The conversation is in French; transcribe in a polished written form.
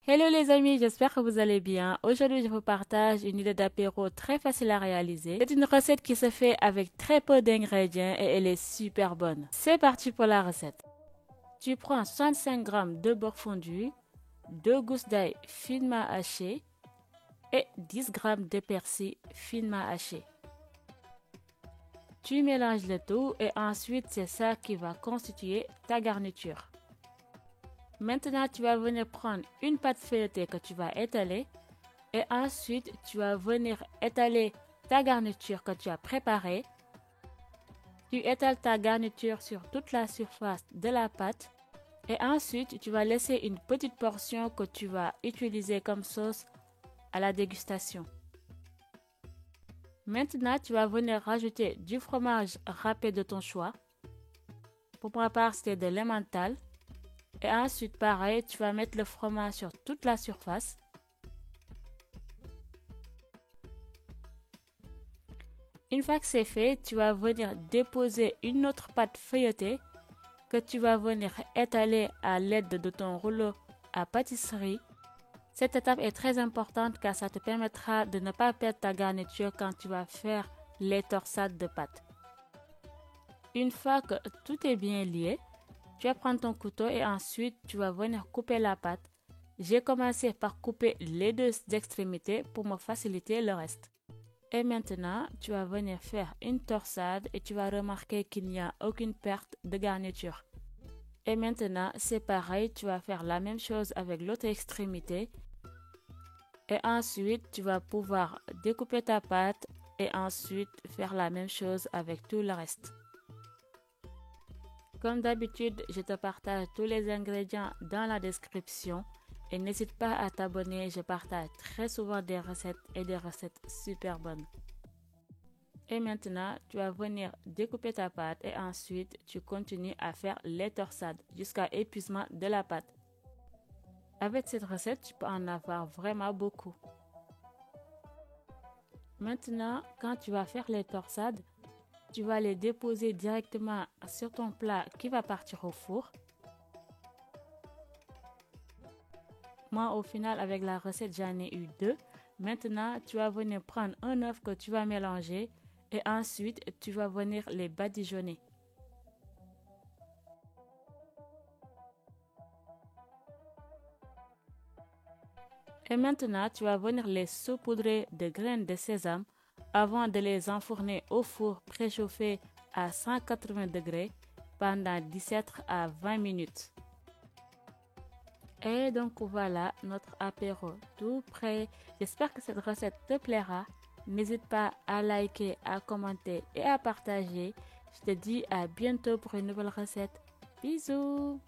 Hello les amis, j'espère que vous allez bien. Aujourd'hui, je vous partage une idée d'apéro très facile à réaliser. C'est une recette qui se fait avec très peu d'ingrédients et elle est super bonne. C'est parti pour la recette. Tu prends 65 g de beurre fondu, 2 gousses d'ail finement hachées et 10 g de persil finement haché. Tu mélanges le tout et ensuite c'est ça qui va constituer ta garniture. Maintenant, tu vas venir prendre une pâte feuilletée que tu vas étaler et ensuite tu vas venir étaler ta garniture que tu as préparée. Tu étales ta garniture sur toute la surface de la pâte et ensuite tu vas laisser une petite portion que tu vas utiliser comme sauce à la dégustation. Maintenant, tu vas venir rajouter du fromage râpé de ton choix. Pour ma part, c'était de l'emmental. Et ensuite, pareil, tu vas mettre le fromage sur toute la surface. Une fois que c'est fait, tu vas venir déposer une autre pâte feuilletée que tu vas venir étaler à l'aide de ton rouleau à pâtisserie. Cette étape est très importante car ça te permettra de ne pas perdre ta garniture quand tu vas faire les torsades de pâte. Une fois que tout est bien lié, tu vas prendre ton couteau et ensuite tu vas venir couper la pâte. J'ai commencé par couper les deux extrémités pour me faciliter le reste. Et maintenant, tu vas venir faire une torsade et tu vas remarquer qu'il n'y a aucune perte de garniture. Et maintenant, c'est pareil, tu vas faire la même chose avec l'autre extrémité. Et ensuite, tu vas pouvoir découper ta pâte et ensuite faire la même chose avec tout le reste. Comme d'habitude, je te partage tous les ingrédients dans la description et n'hésite pas à t'abonner, je partage très souvent des recettes et des recettes super bonnes. Et maintenant, tu vas venir découper ta pâte et ensuite tu continues à faire les torsades jusqu'à épuisement de la pâte. Avec cette recette, tu peux en avoir vraiment beaucoup. Maintenant, quand tu vas faire les torsades, tu vas les déposer directement sur ton plat qui va partir au four. Moi, au final, avec la recette, j'en ai eu deux. Maintenant, tu vas venir prendre un œuf que tu vas mélanger et ensuite, tu vas venir les badigeonner. Et maintenant, tu vas venir les saupoudrer de graines de sésame avant de les enfourner au four préchauffé à 180 degrés pendant 17 à 20 minutes. Et donc voilà notre apéro tout prêt. J'espère que cette recette te plaira. N'hésite pas à liker, à commenter et à partager. Je te dis à bientôt pour une nouvelle recette. Bisous!